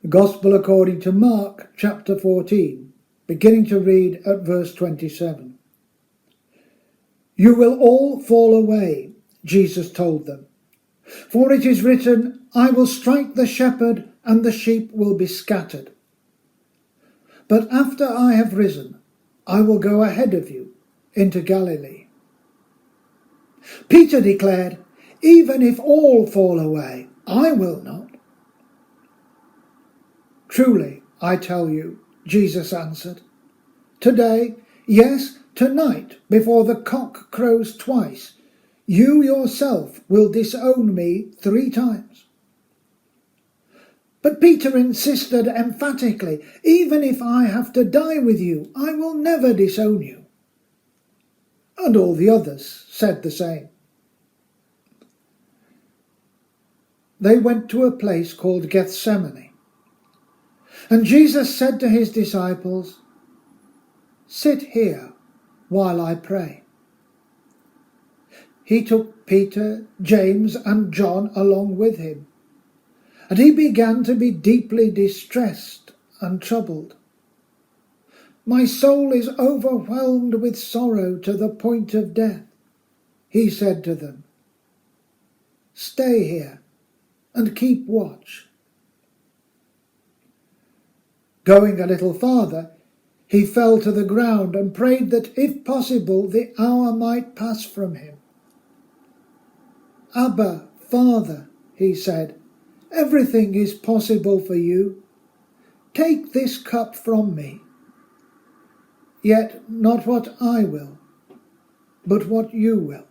The Gospel according to Mark, chapter 14, beginning to read at verse 27. "You will all fall away," Jesus told them, "for it is written, I will strike the shepherd and the sheep will be scattered. But after I have risen, I will go ahead of you into Galilee." Peter declared, "Even if all fall away, I will not." "Truly, I tell you," Jesus answered, "today, yes, tonight, before the cock crows twice, you yourself will disown me 3 times. But Peter insisted emphatically, "Even if I have to die with you, I will never disown you." And all the others said the same. They went to a place called Gethsemane. And Jesus said to his disciples, "Sit here while I pray." He took Peter, James, and John along with him, and he began to be deeply distressed and troubled. "My soul is overwhelmed with sorrow to the point of death," he said to them. "Stay here and keep watch." Going a little farther, he fell to the ground and prayed that, if possible, the hour might pass from him. "Abba, Father," he said, "everything is possible for you. Take this cup from me. Yet not what I will, but what you will."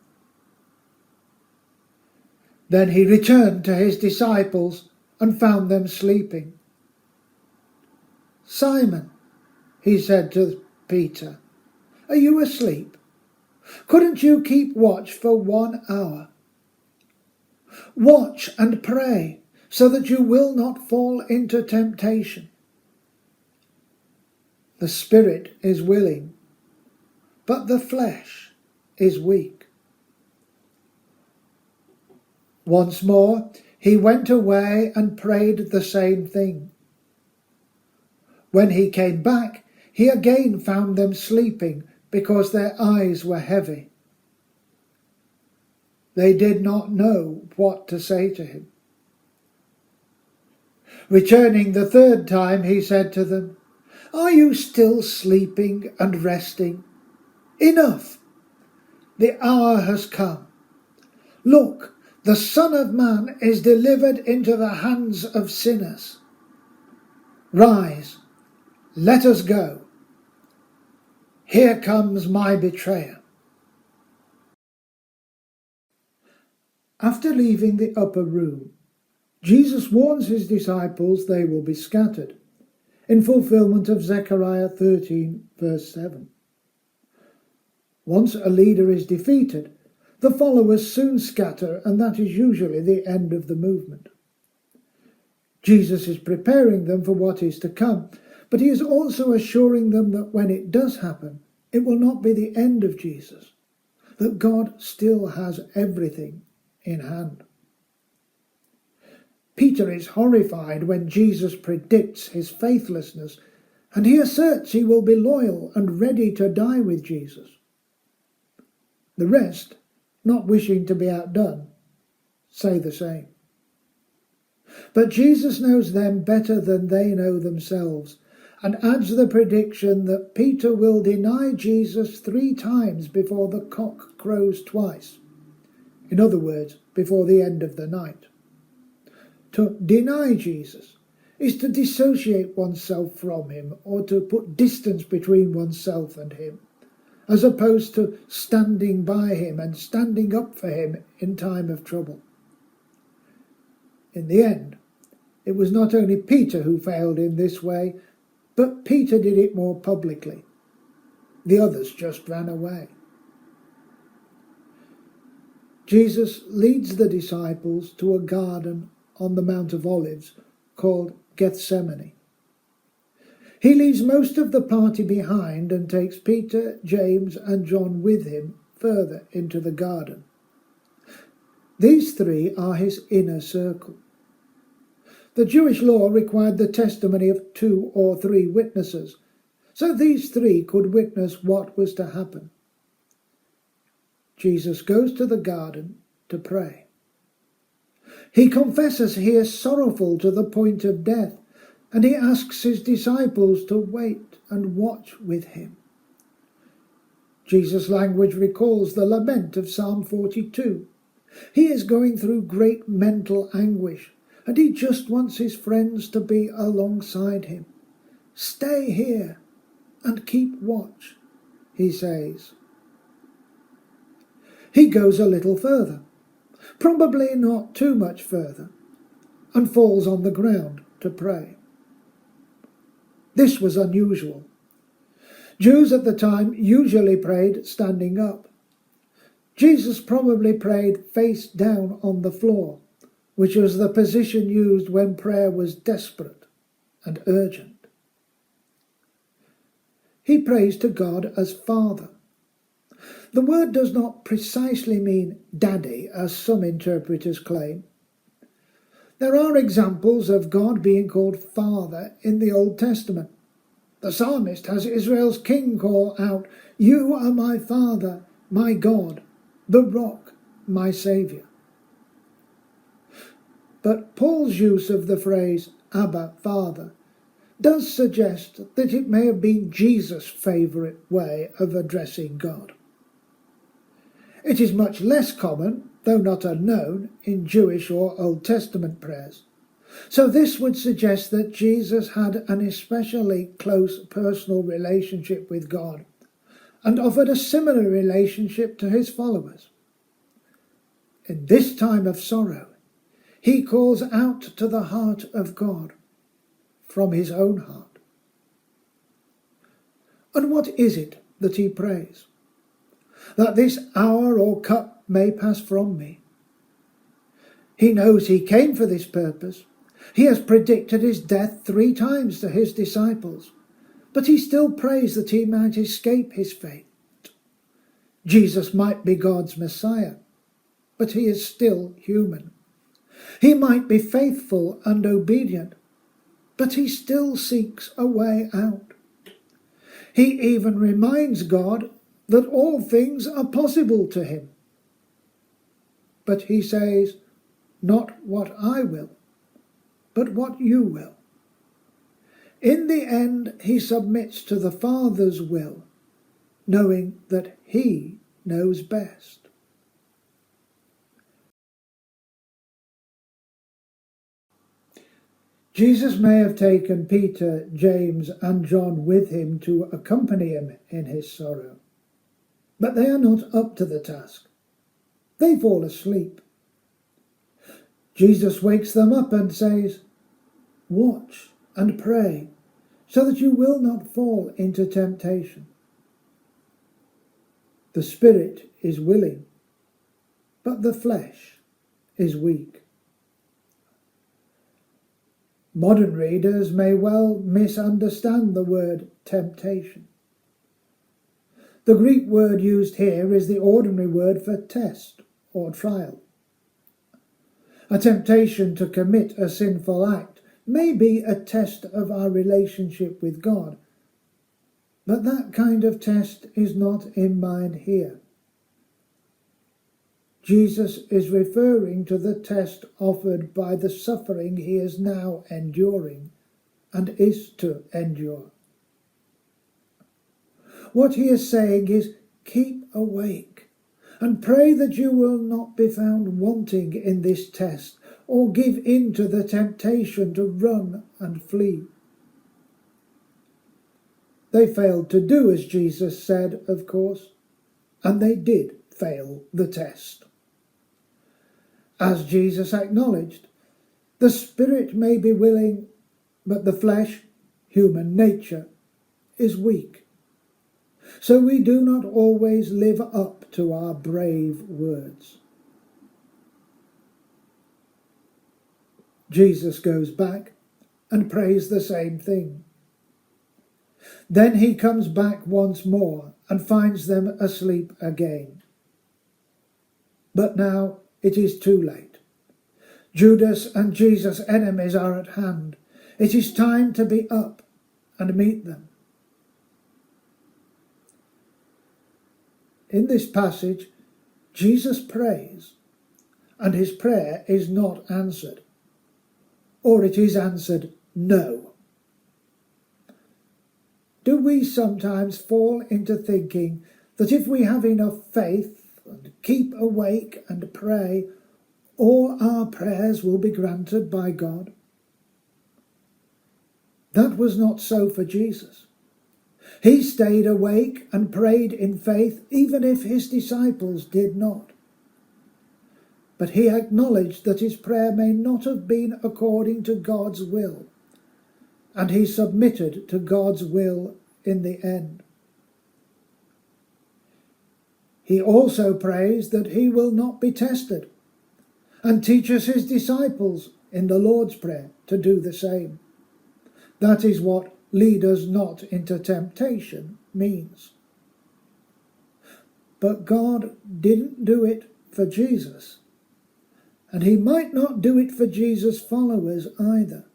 Then he returned to his disciples and found them sleeping. "Simon," he said to Peter, "are you asleep? Couldn't you keep watch for 1 hour? Watch and pray, so that you will not fall into temptation. The spirit is willing, but the flesh is weak." Once more he went away and prayed the same thing. When he came back, he again found them sleeping because their eyes were heavy. They did not know what to say to him. Returning the 3rd time, he said to them, "Are you still sleeping and resting? Enough! The hour has come. Look, the Son of Man is delivered into the hands of sinners. Rise, let us go. Here comes my betrayer." After leaving the upper room, Jesus warns his disciples they will be scattered, in fulfillment of Zechariah 13, verse 7. Once a leader is defeated, the followers soon scatter, and that is usually the end of the movement. Jesus is preparing them for what is to come, but he is also assuring them that when it does happen, it will not be the end of Jesus, that God still has everything in hand. Peter is horrified when Jesus predicts his faithlessness, and he asserts he will be loyal and ready to die with Jesus. The rest, not wishing to be outdone, say the same. But Jesus knows them better than they know themselves, and adds the prediction that Peter will deny Jesus 3 times before the cock crows twice. In other words, before the end of the night. To deny Jesus is to dissociate oneself from him, or to put distance between oneself and him, as opposed to standing by him and standing up for him in time of trouble. In the end, it was not only Peter who failed in this way, but Peter did it more publicly. The others just ran away. Jesus leads the disciples to a garden on the Mount of Olives called Gethsemane. He leaves most of the party behind and takes Peter, James, and John with him further into the garden. These 3 are his inner circle. The Jewish law required the testimony of 2 or 3 witnesses, so these 3 could witness what was to happen. Jesus goes to the garden to pray. He confesses he is sorrowful to the point of death, and he asks his disciples to wait and watch with him. Jesus' language recalls the lament of Psalm 42. He is going through great mental anguish, and he just wants his friends to be alongside him. "Stay here and keep watch," he says. He goes a little further, probably not too much further, and falls on the ground to pray. This was unusual. Jews at the time usually prayed standing up. Jesus probably prayed face down on the floor, which was the position used when prayer was desperate and urgent. He prays to God as Father. The word does not precisely mean daddy, as some interpreters claim. There are examples of God being called Father in the Old Testament. The psalmist has Israel's king call out, "You are my Father, my God, the rock, my Saviour." But Paul's use of the phrase Abba, Father, does suggest that it may have been Jesus' favourite way of addressing God. It is much less common, though not unknown, in Jewish or Old Testament prayers. So this would suggest that Jesus had an especially close personal relationship with God and offered a similar relationship to his followers. In this time of sorrow, he calls out to the heart of God from his own heart. And what is it that he prays? That this hour or cup may pass from me. He knows he came for this purpose. He has predicted his death 3 times to his disciples, but he still prays that he might escape his fate. Jesus might be God's Messiah, but he is still human. He might be faithful and obedient, but he still seeks a way out. He even reminds God that all things are possible to him. But he says, "Not what I will, but what you will." In the end, he submits to the Father's will, knowing that he knows best. Jesus may have taken Peter, James, and John with him to accompany him in his sorrow, but they are not up to the task. They fall asleep. Jesus wakes them up and says, "Watch and pray, so that you will not fall into temptation." The spirit is willing, but the flesh is weak. Modern readers may well misunderstand the word temptation. The Greek word used here is the ordinary word for test or trial. A temptation to commit a sinful act may be a test of our relationship with God, but that kind of test is not in mind here. Jesus is referring to the test offered by the suffering he is now enduring and is to endure. What he is saying is, keep awake and pray that you will not be found wanting in this test or give in to the temptation to run and flee. They failed to do as Jesus said, of course, and they did fail the test. As Jesus acknowledged, the spirit may be willing, but the flesh, human nature, is weak. So we do not always live up to our brave words. Jesus goes back and prays the same thing. Then he comes back once more and finds them asleep again. But now it is too late. Judas and Jesus' enemies are at hand. It is time to be up and meet them. In this passage, Jesus prays, and his prayer is not answered, or it is answered no. Do we sometimes fall into thinking that if we have enough faith and keep awake and pray, all our prayers will be granted by God? That was not so for Jesus. He stayed awake and prayed in faith even if his disciples did not. But he acknowledged that his prayer may not have been according to God's will, and he submitted to God's will in the end. He also prays that he will not be tested, and teaches his disciples in the Lord's Prayer to do the same. That is what "lead us not into temptation" means. But God didn't do it for Jesus, and he might not do it for Jesus' followers either.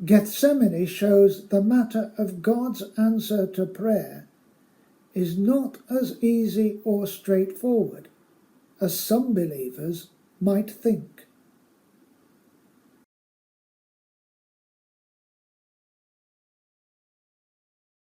Gethsemane shows the matter of God's answer to prayer is not as easy or straightforward as some believers might think.